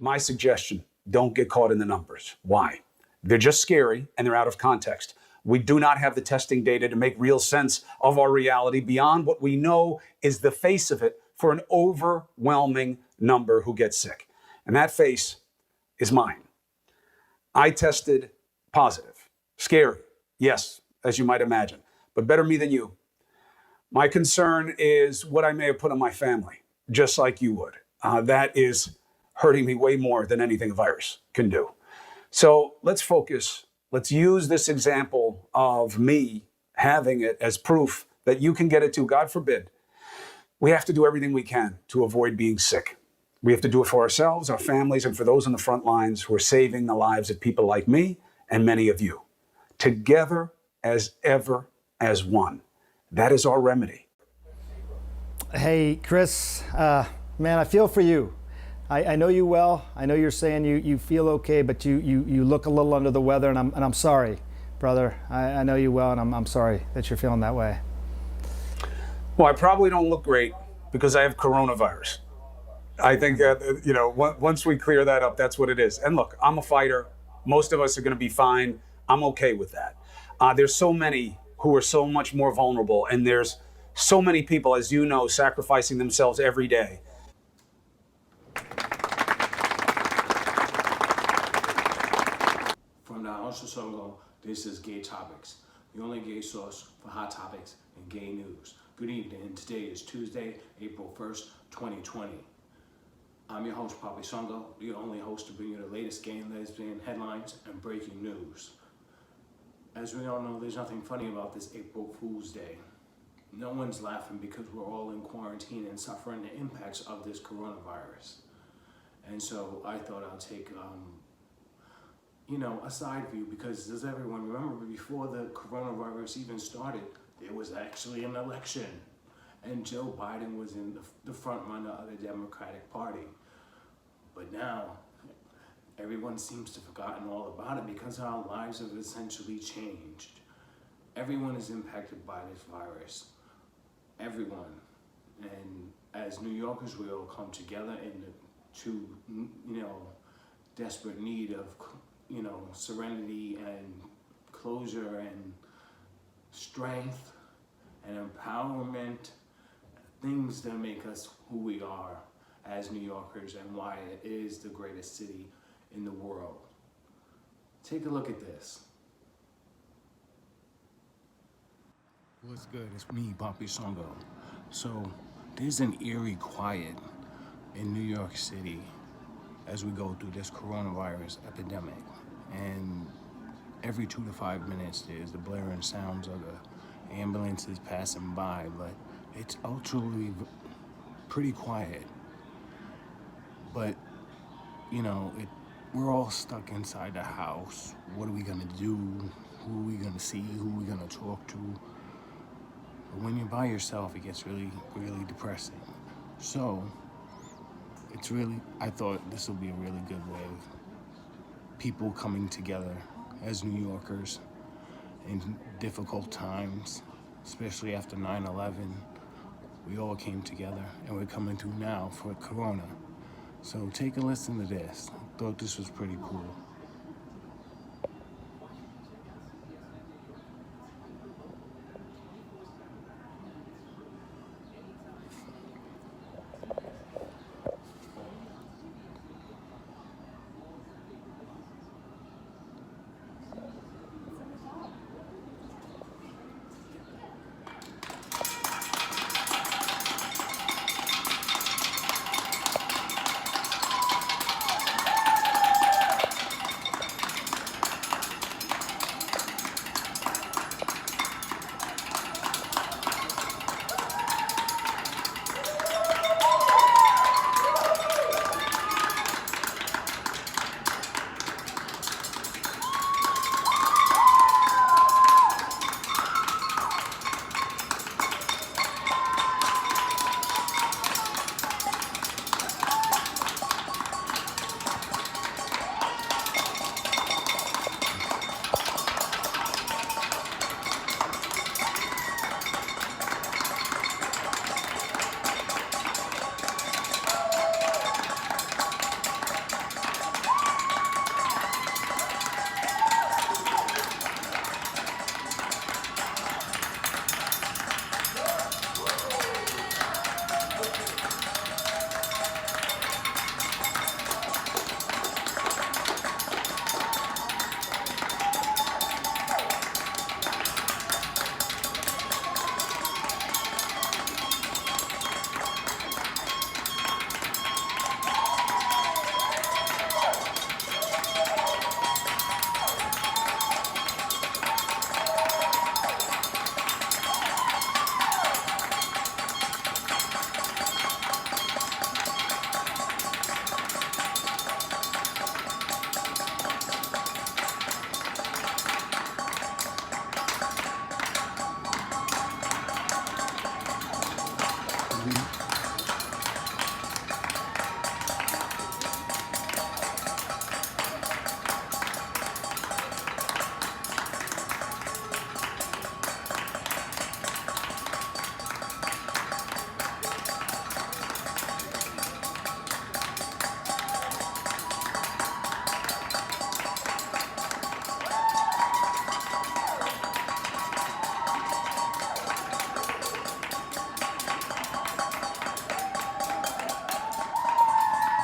my suggestion, don't get caught in the numbers. Why? They're just scary and they're out of context. We do not have the testing data to make real sense of our reality beyond what we know is the face of it for an overwhelming number who get sick. And that face is mine. I tested positive. Scary. Yes, as you might imagine, but better me than you. My concern is what I may have put on my family, just like you would. That is hurting me way more than anything a virus can do. So let's focus. Let's use this example of me having it as proof that you can get it too. God forbid. We have to do everything we can to avoid being sick. We have to do it for ourselves, our families, and for those on the front lines who are saving the lives of people like me and many of you. Together as ever as one. That is our remedy. Hey, Chris, man, I feel for you. I know you well. I know you're saying you feel okay, but you look a little under the weather, and I'm sorry, brother. I know you well, and I'm sorry that you're feeling that way. Well, I probably don't look great because I have coronavirus. I think, once we clear that up, that's what it is. And look, I'm a fighter. Most of us are going to be fine. I'm okay with that. There's so many who are so much more vulnerable, and there's so many people, as you know, sacrificing themselves every day. From the house of SONGO, this is GayTopix, the only gay source for hot topics and gay news. Good evening, today is Tuesday, April 1st, 2020. I'm your host, PAPISONGO, the only host to bring you the latest gay and lesbian headlines and breaking news. As we all know, there's nothing funny about this April Fool's Day. No one's laughing because we're all in quarantine and suffering the impacts of this coronavirus. And so I thought I'd take, a side view, because as everyone remember, before the coronavirus even started, there was actually an election. And Joe Biden was in the front runner of the Democratic Party. But now, everyone seems to have forgotten all about it because our lives have essentially changed. Everyone is impacted by this virus. Everyone. And as New Yorkers, we all come together to desperate need of, serenity and closure and strength and empowerment, things that make us who we are as New Yorkers and why it is the greatest city in the world. Take a look at this. What's good? It's me, PAPISONGO. So there's an eerie quiet in New York City as we go through this coronavirus epidemic. And every 2 to 5 minutes there's the blaring sounds of the ambulances passing by, but it's ultimately pretty quiet. But, we're all stuck inside the house. What are we gonna do? Who are we gonna see? Who are we gonna talk to? But when you're by yourself, it gets really, really depressing. So, I thought this would be a really good way of people coming together as New Yorkers in difficult times, especially after 9/11. We all came together, and we're coming through now for Corona. So take a listen to this. I thought this was pretty cool.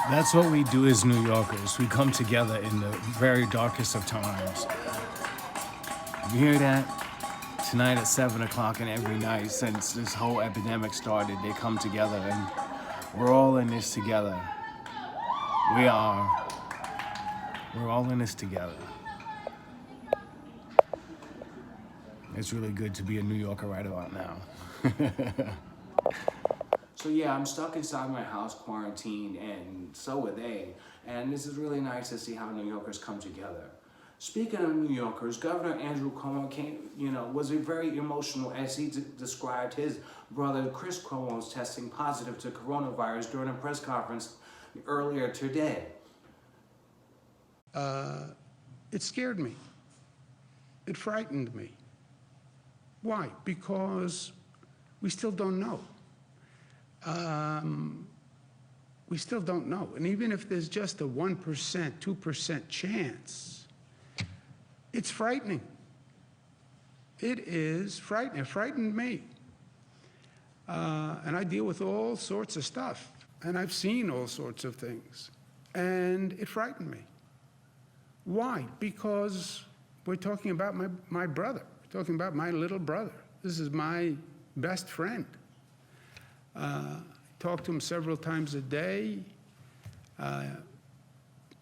That's what we do as New Yorkers. We come together in the very darkest of times. You hear that? Tonight at 7 o'clock and every night since this whole epidemic started, they come together and we're all in this together. We're all in this together. It's really good to be a New Yorker right about now. So yeah, I'm stuck inside my house quarantined, and so are they. And this is really nice to see how New Yorkers come together. Speaking of New Yorkers, Governor Andrew Cuomo was very emotional as he described his brother Chris Cuomo's testing positive to coronavirus during a press conference earlier today. It scared me. It frightened me. Why? Because we still don't know. We still don't know. And even if there's just a 1%, 2% chance, it's frightening. It is frightening. It frightened me. And I deal with all sorts of stuff. And I've seen all sorts of things. And it frightened me. Why? Because we're talking about my brother. We're talking about my little brother. This is my best friend. Talk to him several times a day.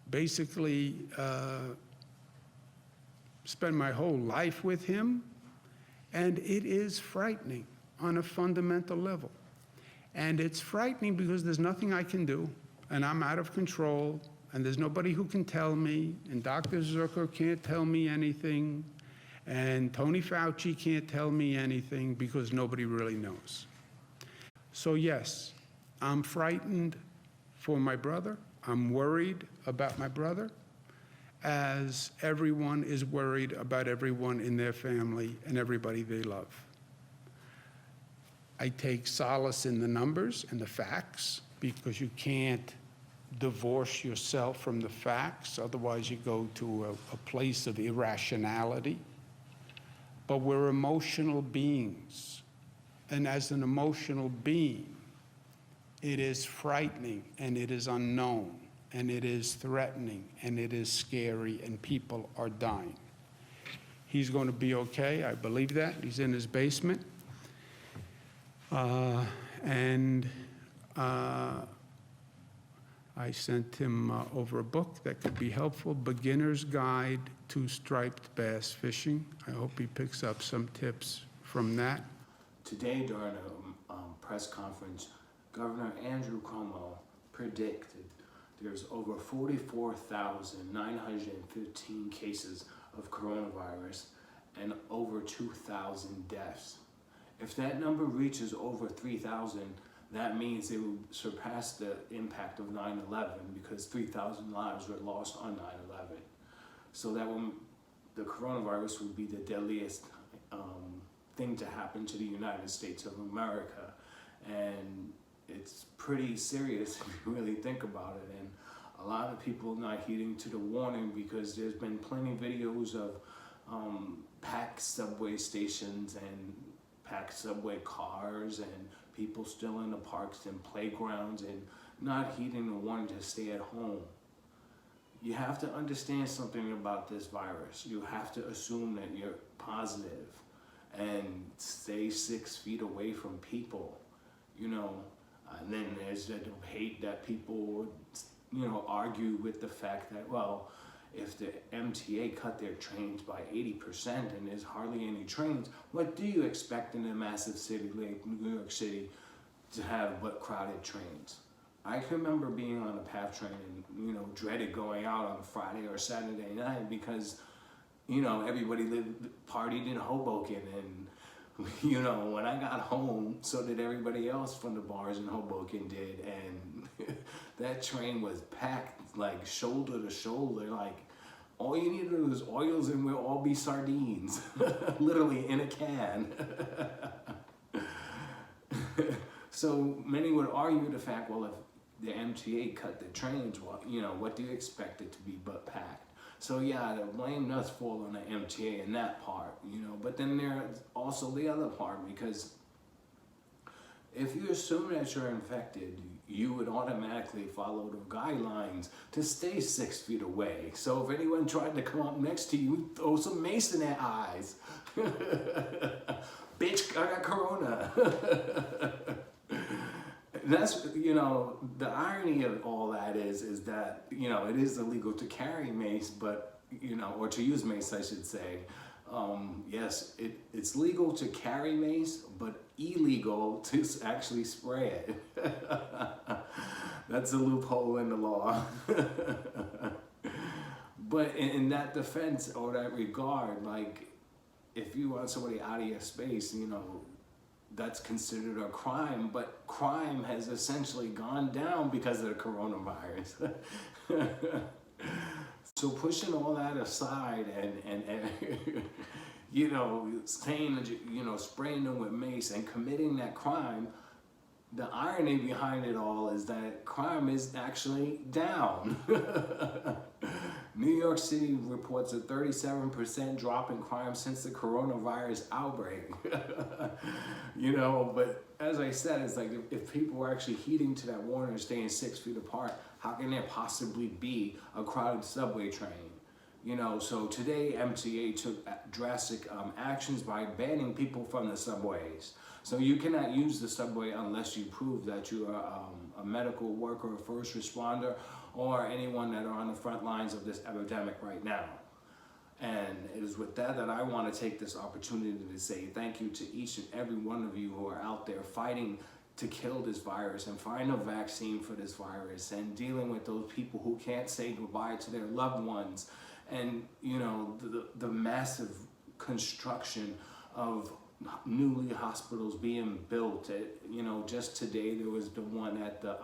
Basically, spend my whole life with him. And it is frightening on a fundamental level. And it's frightening because there's nothing I can do, and I'm out of control, and there's nobody who can tell me, and Dr. Zucker can't tell me anything, and Tony Fauci can't tell me anything because nobody really knows. So yes, I'm frightened for my brother. I'm worried about my brother, as everyone is worried about everyone in their family and everybody they love. I take solace in the numbers and the facts, because you can't divorce yourself from the facts, otherwise you go to a place of irrationality. But we're emotional beings, and as an emotional being, it is frightening, and it is unknown, and it is threatening, and it is scary, and people are dying. He's going to be okay, I believe that. He's in his basement. I sent him over a book that could be helpful, Beginner's Guide to Striped Bass Fishing. I hope he picks up some tips from that. Today during a press conference, Governor Andrew Cuomo predicted there's over 44,915 cases of coronavirus and over 2,000 deaths. If that number reaches over 3,000, that means it will surpass the impact of 9/11, because 3,000 lives were lost on 9/11. So that the coronavirus would be the deadliest thing to happen to the United States of America. And it's pretty serious if you really think about it. And a lot of people not heeding to the warning, because there's been plenty of videos of packed subway stations and packed subway cars and people still in the parks and playgrounds and not heeding the warning to stay at home. You have to understand something about this virus. You have to assume that you're positive and stay 6 feet away from people, And then there's the debate that people would, argue with the fact that, well, if the MTA cut their trains by 80% and there's hardly any trains, what do you expect in a massive city like New York City to have but crowded trains? I can remember being on a PATH train and, dreaded going out on Friday or Saturday night because, everybody partied in Hoboken, and, when I got home, so did everybody else from the bars in Hoboken did, and that train was packed like shoulder to shoulder, like all you need to do is oils and we'll all be sardines, literally in a can. So many would argue the fact, well, if the MTA cut the trains, well, what do you expect it to be but packed? So yeah, the blame does fall on the MTA in that part, but then there's also the other part, because If you assume that you're infected, you would automatically follow the guidelines to stay 6 feet away. So if anyone tried to come up next to you, throw some mace in their eyes. Bitch, I got corona. That's, you know, the irony of all that is that, you know, it is illegal to carry mace, but, you know, or to use mace, I should say. Yes, it's legal to carry mace, but illegal to actually spray it. That's a loophole in the law. But in that defense or that regard, like, if you want somebody out of your space, you know, that's considered a crime, but crime has essentially gone down because of the coronavirus. So pushing all that aside and you know, saying that, you know, spraying them with mace and committing that crime, the irony behind it all is that crime is actually down. New York City reports a 37% drop in crime since the coronavirus outbreak. You know, but as I said, it's like if people were actually heeding to that warning and staying 6 feet apart, how can there possibly be a crowded subway train? You know, so today MTA took drastic actions by banning people from the subways. So you cannot use the subway unless you prove that you are a medical worker, a first responder, or anyone that are on the front lines of this epidemic right now. And it is with that that I want to take this opportunity to say thank you to each and every one of you who are out there fighting to kill this virus and find a vaccine for this virus and dealing with those people who can't say goodbye to their loved ones. And, you know, the massive construction of newly hospitals being built. You know, just today there was the one at the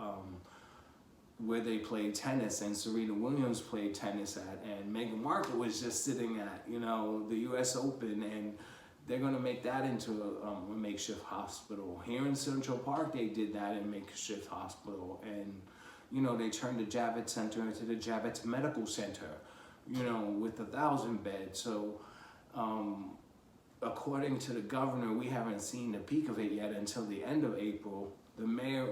where they played tennis and Serena Williams played tennis at, and Meghan Markle was just sitting at, you know, the U.S. Open, and they're going to make that into a makeshift hospital. Here in Central Park, they did that in a makeshift hospital, and, you know, they turned the Javits Center into the Javits Medical Center, you know, with 1,000 beds. So, according to the governor, we haven't seen the peak of it yet until the end of April. The Mayor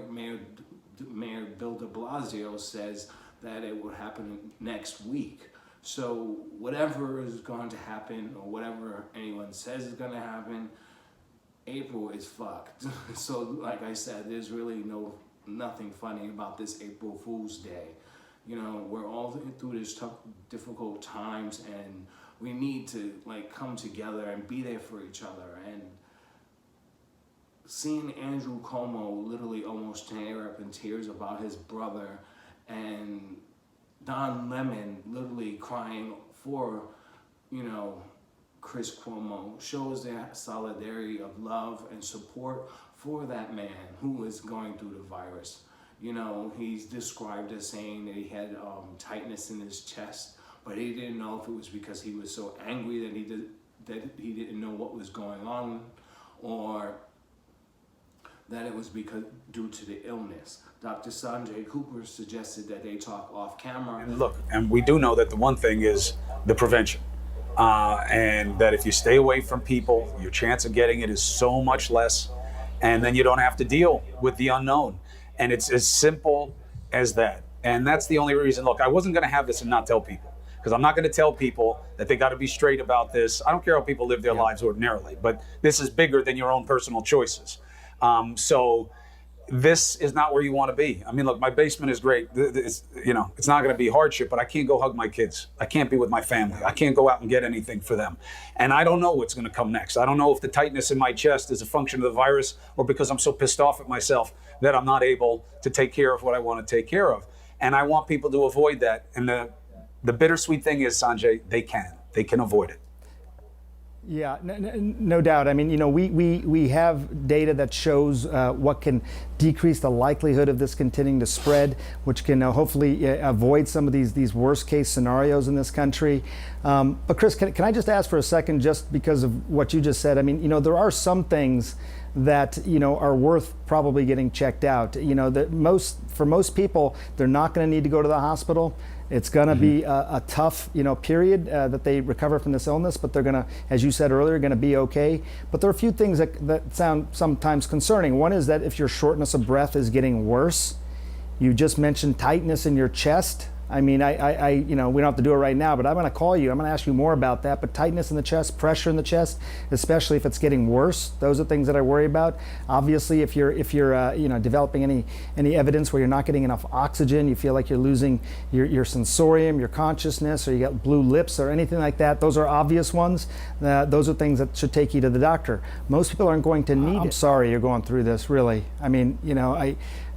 Bill de Blasio says that it will happen next week. So whatever is going to happen, or whatever anyone says is going to happen, April is fucked. So like I said, there's really nothing funny about this April Fool's Day. You know, we're all through this tough, difficult times, and we need to like come together and be there for each other. And seeing Andrew Cuomo literally almost tear up in tears about his brother, and Don Lemon literally crying for, you know, Chris Cuomo, shows their solidarity of love and support for that man who is going through the virus. You know, he's described as saying that he had tightness in his chest, but he didn't know if it was because he was so angry that he didn't know what was going on, or that it was because due to the illness. Dr. Sanjay Cooper suggested that they talk off camera. And look, and we do know that the one thing is the prevention. And that if you stay away from people, your chance of getting it is so much less. And then you don't have to deal with the unknown. And it's as simple as that. And that's the only reason. Look, I wasn't going to have this and not tell people, because I'm not going to tell people that they got to be straight about this. I don't care how people live their lives ordinarily, but this is bigger than your own personal choices. So this is not where you want to be. I mean, look, my basement is great. It's, you know, it's not going to be hardship, but I can't go hug my kids. I can't be with my family. I can't go out and get anything for them. And I don't know what's going to come next. I don't know if the tightness in my chest is a function of the virus or because I'm so pissed off at myself that I'm not able to take care of what I want to take care of. And I want people to avoid that. And the bittersweet thing is, Sanjay, they can avoid it. Yeah, no doubt. I mean, you know, we have data that shows what can decrease the likelihood of this continuing to spread, which can hopefully avoid some of these worst case scenarios in this country. But Chris, can I just ask for a second, just because of what you just said? I mean, you know, there are some things that, you know, are worth probably getting checked out. You know, for most people, they're not going to need to go to the hospital. It's going to be a tough, period that they recover from this illness, but they're going to, as you said earlier, going to be okay. But there are a few things that sound sometimes concerning. One is that if your shortness of breath is getting worse, you just mentioned tightness in your chest. I mean, we don't have to do it right now, but I'm going to call you. I'm going to ask you more about that. But tightness in the chest, pressure in the chest, especially if it's getting worse, those are things that I worry about. Obviously, if you're developing any evidence where you're not getting enough oxygen, you feel like you're losing your sensorium, your consciousness, or you got blue lips or anything like that, those are obvious ones. Those are things that should take you to the doctor. Most people aren't going to need it. I'm sorry you're going through this, really. I mean,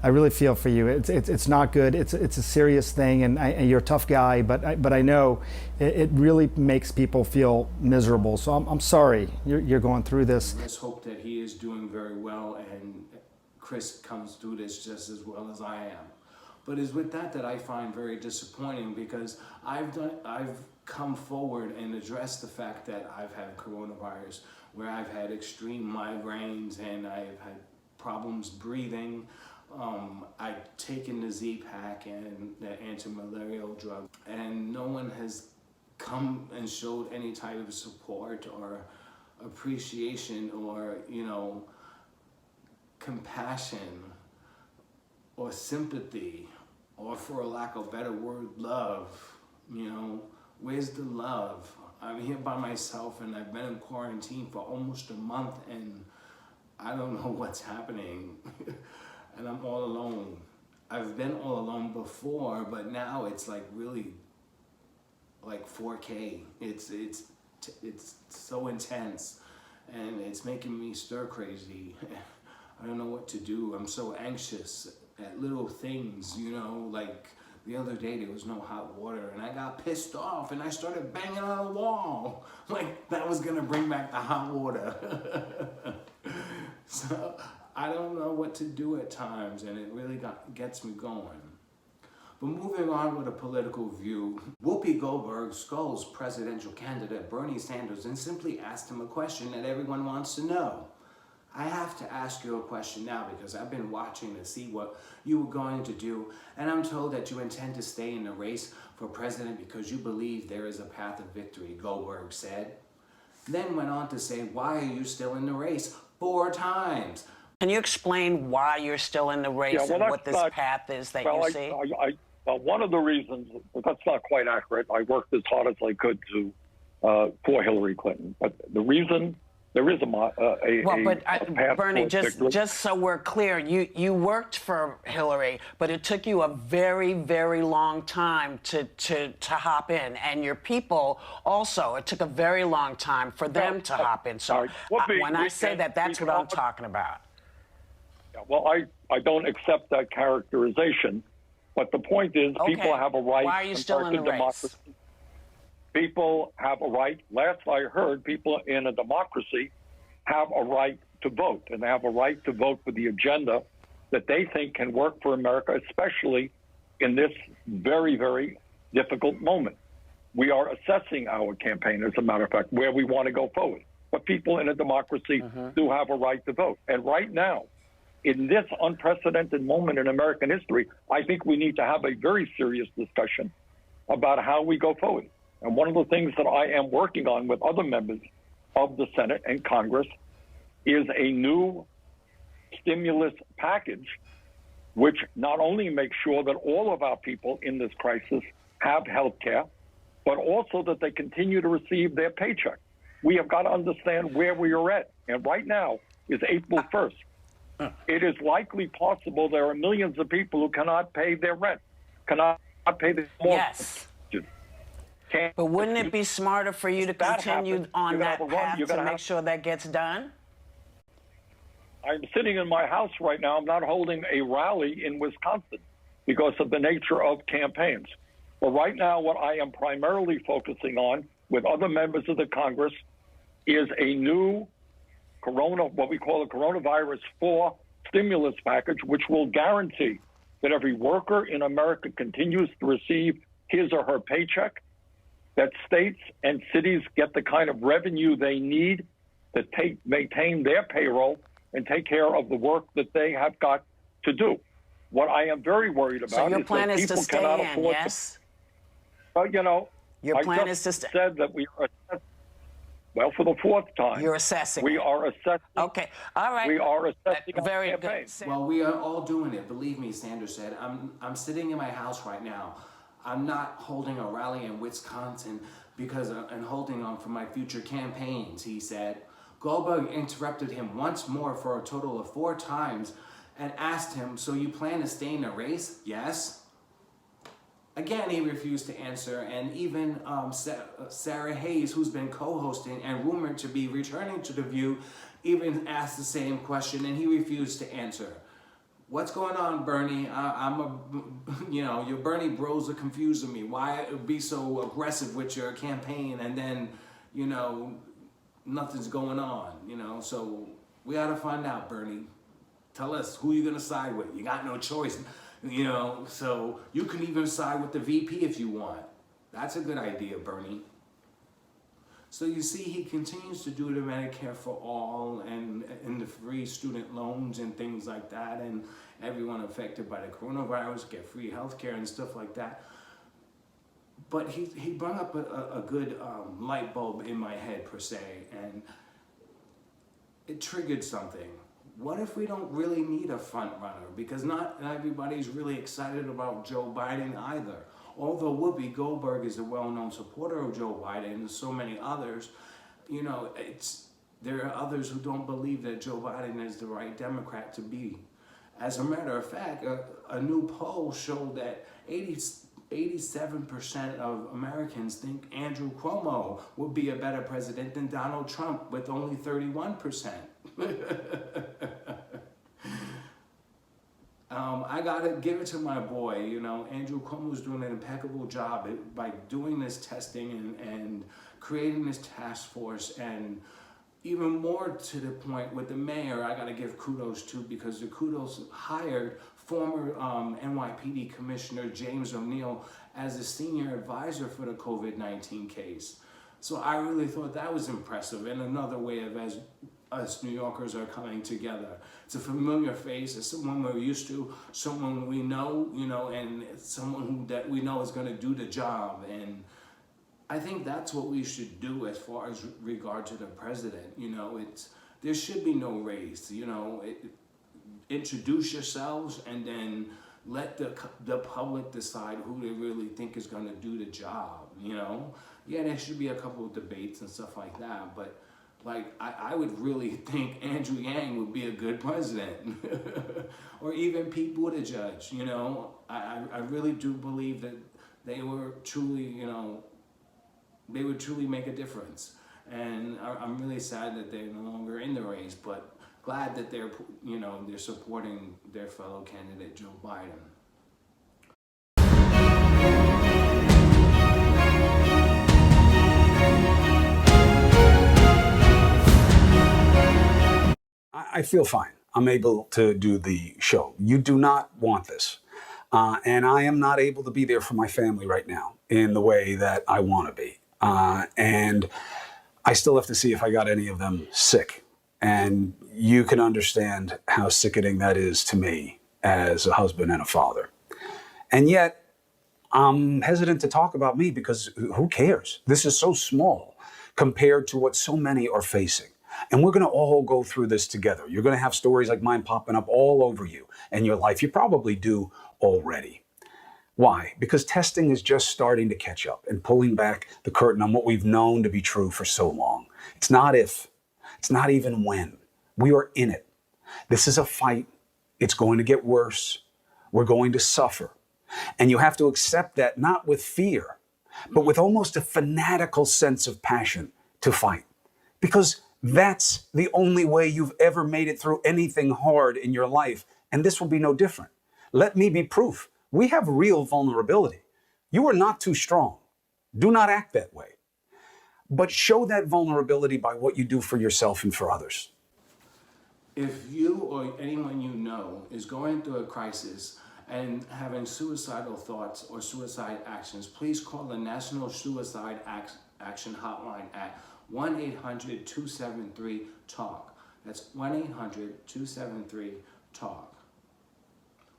I really feel for you. It's not good. It's a serious thing, and you're a tough guy. But I know it really makes people feel miserable. So I'm sorry you're going through this. Let's hope that he is doing very well, and Chris comes through this just as well as I am. But it's with that I find very disappointing, because I've come forward and addressed the fact that I've had coronavirus, where I've had extreme migraines and I've had problems breathing. I've taken the Z-Pack and the anti-malarial drug, and no one has come and showed any type of support or appreciation or, compassion or sympathy, or, for a lack of a better word, love. Where's the love? I'm here by myself, and I've been in quarantine for almost a month, and I don't know what's happening. And I'm all alone. I've been all alone before, but now it's like really like 4K. It's so intense, and it's making me stir crazy. I don't know what to do. I'm so anxious at little things, like the other day there was no hot water, and I got pissed off and I started banging on the wall. Like that was gonna bring back the hot water. So I don't know what to do at times, and it really gets me going. But moving on with a political view, Whoopi Goldberg scolds presidential candidate Bernie Sanders and simply asked him a question that everyone wants to know. I have to ask you a question now, because I've been watching to see what you were going to do, and I'm told that you intend to stay in the race for president because you believe there is a path of victory, Goldberg said. Then went on to say, why are you still in the race 4 times? Can you explain why you're still in the race and what this path is that you see? One of the reasons, but that's not quite accurate. I worked as hard as I could for Hillary Clinton. But the reason there is a path Bernie, just so we're clear, you worked for Hillary, but it took you a very, very long time to hop in, and your people also. It took a very long time for them to hop in. So when I say that, that's what I'm talking about. Yeah, well, I don't accept that characterization, but the point is, people have a right. Why are you still in the race? People have a right. Last I heard, people in a democracy have a right to vote, and they have a right to vote for the agenda that they think can work for America, especially in this very, very difficult moment. We are assessing our campaign, as a matter of fact, where we want to go forward. But people in a democracy do have a right to vote. And right now, in this unprecedented moment in American history, I think we need to have a very serious discussion about how we go forward. And one of the things that I am working on with other members of the Senate and Congress is a new stimulus package, which not only makes sure that all of our people in this crisis have health care, but also that they continue to receive their paycheck. We have got to understand where we are at. And right now is April 1st. It is likely possible there are millions of people who cannot pay their rent, cannot pay their mortgage. Yes. But wouldn't it be smarter for you to continue on that path to make sure that gets done? I'm sitting in my house right now. I'm not holding a rally in Wisconsin because of the nature of campaigns. But right now, what I am primarily focusing on with other members of the Congress is a new what we call a coronavirus 4 stimulus package, which will guarantee that every worker in America continues to receive his or her paycheck, that states and cities get the kind of revenue they need to maintain their payroll and take care of the work that they have got to do. What I am very worried about is that people cannot afford yes? Well, you know, Your I plan just is to said that we are, well, for the fourth time. You're assessing We it. are assessing. Okay, all right. We are assessing our Very campaign. good. Well, we are all doing it. Believe me, Sanders said. I'm sitting in my house right now. I'm not holding a rally in Wisconsin and holding on for my future campaigns, he said. Goldberg interrupted him once more for a total of 4 times and asked him, "So you plan to stay in the race?" "Yes." Again, he refused to answer, and even Sarah Hayes, who's been co-hosting and rumored to be returning to The View, even asked the same question, and he refused to answer. What's going on, Bernie? Your Bernie bros are confusing me. Why be so aggressive with your campaign and then, nothing's going on, So we ought to find out, Bernie. Tell us who you're going to side with. You got no choice, so you can even side with the VP if you want. That's a good idea, Bernie. So you see, he continues to do the Medicare for all and the free student loans and things like that, and everyone affected by the coronavirus get free health care and stuff like that. But he brought up a good light bulb in my head, per se, and it triggered something. What if we don't really need a front runner? Because not everybody's really excited about Joe Biden either. Although Whoopi Goldberg is a well-known supporter of Joe Biden and so many others, there are others who don't believe that Joe Biden is the right Democrat to be. As a matter of fact, a new poll showed that 87% of Americans think Andrew Cuomo would be a better president than Donald Trump, with only 31%. I gotta give it to my boy, Andrew Cuomo's doing an impeccable job by doing this testing and creating this task force, and even more to the point with the mayor, I gotta give kudos to, because the kudos hired former NYPD Commissioner James O'Neill as a senior advisor for the COVID-19 case. So I really thought that was impressive, and another way of us New Yorkers are coming together. It's a familiar face, it's someone we're used to, someone we know, and someone that we know is gonna do the job. And I think that's what we should do as far as regard to the president. There should be no race, introduce yourselves and then let the public decide who they really think is gonna do the job, Yeah, there should be a couple of debates and stuff like that, but I would really think Andrew Yang would be a good president, or even Pete Buttigieg. I really do believe that they were truly, they would truly make a difference. And I'm really sad that they're no longer in the race, but glad that they're supporting their fellow candidate Joe Biden. I feel fine. I'm able to do the show. You do not want this. And I am not able to be there for my family right now in the way that I want to be. And I still have to see if I got any of them sick. And you can understand how sickening that is to me as a husband and a father. And yet, I'm hesitant to talk about me because who cares? This is so small compared to what so many are facing. And we're going to all go through this together. You're going to have stories like mine popping up all over you in your life. You probably do already. Why? Because testing is just starting to catch up and pulling back the curtain on what we've known to be true for so long. It's not if, it's not even when. We are in it. This is a fight. It's going to get worse. We're going to suffer. And you have to accept that, not with fear, but with almost a fanatical sense of passion to fight. Because that's the only way you've ever made it through anything hard in your life. And this will be no different. Let me be proof. We have real vulnerability. You are not too strong. Do not act that way. But show that vulnerability by what you do for yourself and for others. If you or anyone you know is going through a crisis and having suicidal thoughts or suicide actions, please call the National Suicide Action Hotline at 1-800-273-TALK. That's 1-800-273-TALK.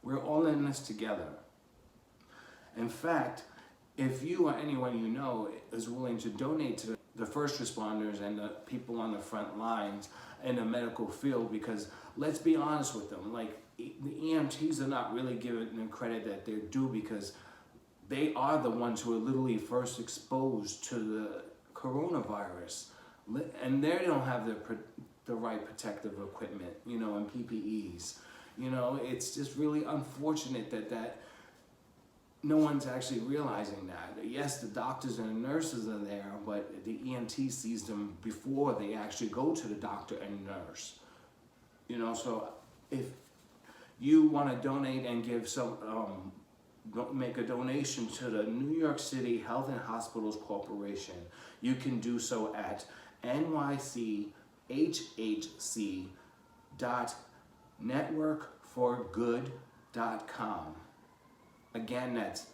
We're all in this together. In fact, if you or anyone you know is willing to donate to the first responders and the people on the front lines in the medical field, because let's be honest with them, like the EMTs are not really giving them credit that they're due, because they are the ones who are literally first exposed to the coronavirus, and they don't have the right protective equipment, you know, and PPEs. You know, it's just really unfortunate that no one's actually realizing that. Yes, the doctors and the nurses are there, but the EMT sees them before they actually go to the doctor and nurse. You know, so if you want to donate and give some, make a donation to the New York City Health and Hospitals Corporation, you can do so at nychhc.networkforgood.com. Again, that's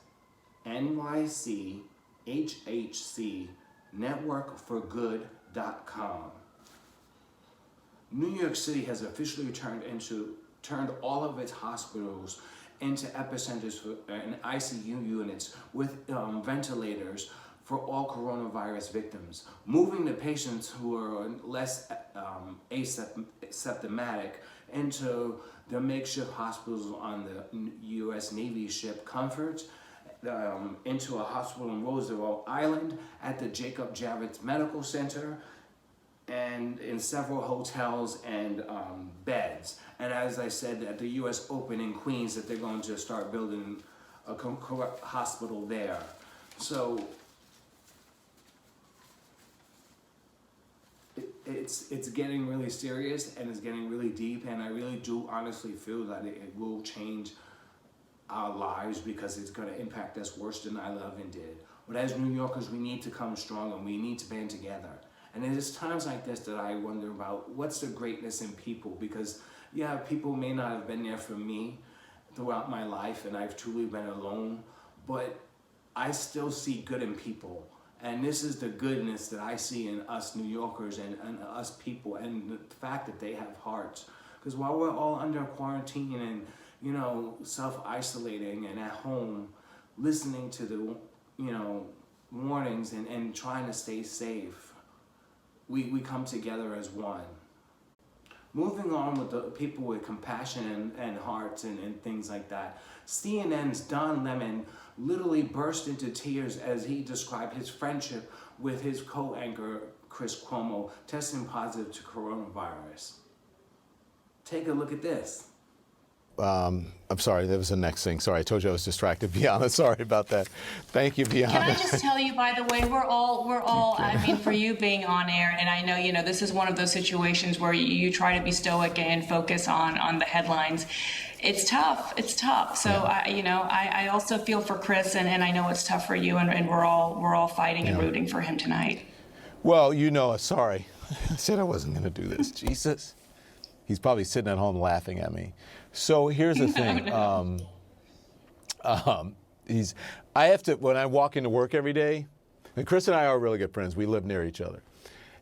nychhc.networkforgood.com. New York City has officially turned all of its hospitals into epicenters and ICU units with ventilators for all coronavirus victims, moving the patients who are less asymptomatic into the makeshift hospitals on the U.S. Navy ship Comfort, into a hospital in Roosevelt Island, at the Jacob Javits Medical Center, and in several hotels and beds. And as I said, at the U.S. Open in Queens, that they're going to start building a hospital there. So it's getting really serious, and it's getting really deep, and I really do honestly feel that it will change our lives, because it's going to impact us worse than 9/11 did. But as New Yorkers, we need to come strong, and we need to band together. And it is times like this that I wonder about what's the greatness in people, because yeah, people may not have been there for me throughout my life, and I've truly been alone, but I still see good in people. And this is the goodness that I see in us New Yorkers and us people, and the fact that they have hearts. Because while we're all under quarantine and, you know, self-isolating and at home, listening to the, you know, warnings and trying to stay safe, we come together as one. Moving on with the people with compassion and hearts and things like that, CNN's Don Lemon literally burst into tears as he described his friendship with his co-anchor Chris Cuomo testing positive to coronavirus. Take a look at this. I'm sorry, that was the next thing. Sorry, I told you I was distracted. Bianca, sorry about that. Thank you, Bianca. Can I just tell you, by the way, we're all, I mean, for you being on air, and I know, you know, this is one of those situations where you try to be stoic and focus on the headlines. It's tough. So, I also feel for Chris, and I know it's tough for you, and we're all fighting and rooting for him tonight. Well, you know, sorry. I said I wasn't going to do this. Jesus. He's probably sitting at home laughing at me. So here's the thing. No. I have to, when I walk into work every day, and Chris and I are really good friends. We live near each other.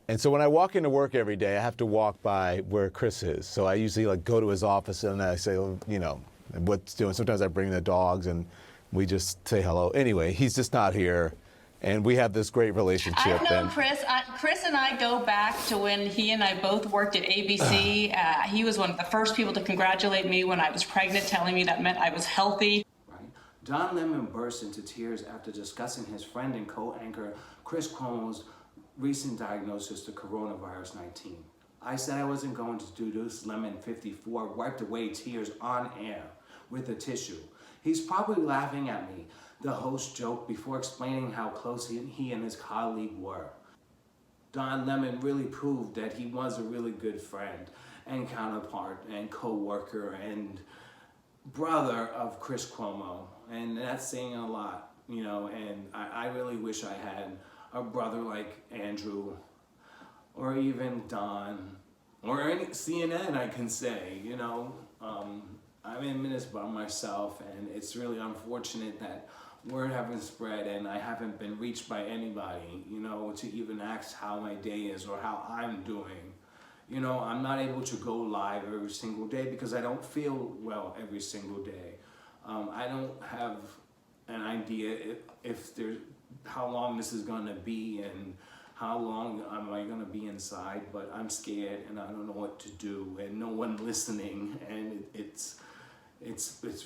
And so when I walk into work every day, I have to walk by where Chris is. So I usually like go to his office and I say, you know, what's doing. Sometimes I bring the dogs and we just say hello. Anyway, he's just not here. And we have this great relationship. I've known Chris. Chris and I go back to when he and I both worked at ABC. He was one of the first people to congratulate me when I was pregnant, telling me that meant I was healthy. Right. Don Lemon burst into tears after discussing his friend and co-anchor Chris Cuomo's recent diagnosis to coronavirus 19. I said I wasn't going to do this. Lemon 54 wiped away tears on air with a tissue. He's probably laughing at me, the host joked before explaining how close he and his colleague were. Don Lemon really proved that he was a really good friend and counterpart and co-worker and brother of Chris Cuomo. And that's saying a lot, you know, and I really wish I had a brother like Andrew or even Don or any CNN, I can say, you know. I'm in this by myself, and it's really unfortunate that word haven't spread and I haven't been reached by anybody, you know, to even ask how my day is or how I'm doing. You know, I'm not able to go live every single day because I don't feel well every single day. I don't have an idea if there's how long this is going to be and how long am I going to be inside, but I'm scared and I don't know what to do and no one listening, and it's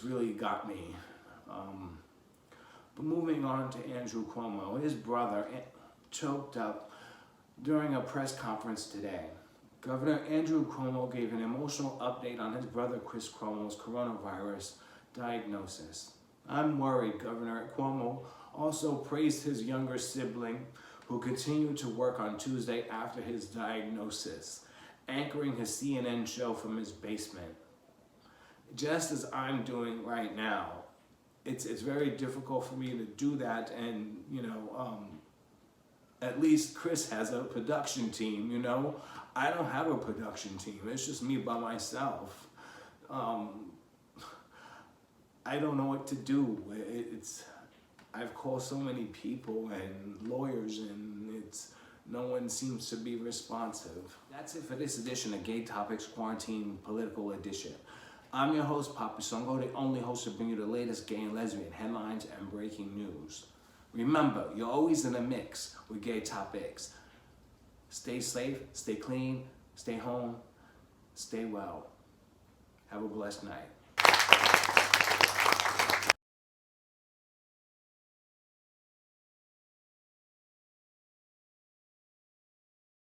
really got me. But moving on to Andrew Cuomo, his brother choked up during a press conference today. Governor Andrew Cuomo gave an emotional update on his brother Chris Cuomo's coronavirus diagnosis. I'm worried, Governor Cuomo also praised his younger sibling, who continued to work on Tuesday after his diagnosis, anchoring his CNN show from his basement. Just as I'm doing right now, it's very difficult for me to do that, and at least Chris has a production team, I don't have a production team. It's just me by myself. I don't know what to do. I've called so many people and lawyers, and no one seems to be responsive. That's it for this edition of GayTopix Quarantine Political Edition. I'm your host, PAPISONGO, the only host to bring you the latest gay and lesbian headlines and breaking news. Remember, you're always in a mix with GayTopix. Stay safe, stay clean, stay home, stay well. Have a blessed night.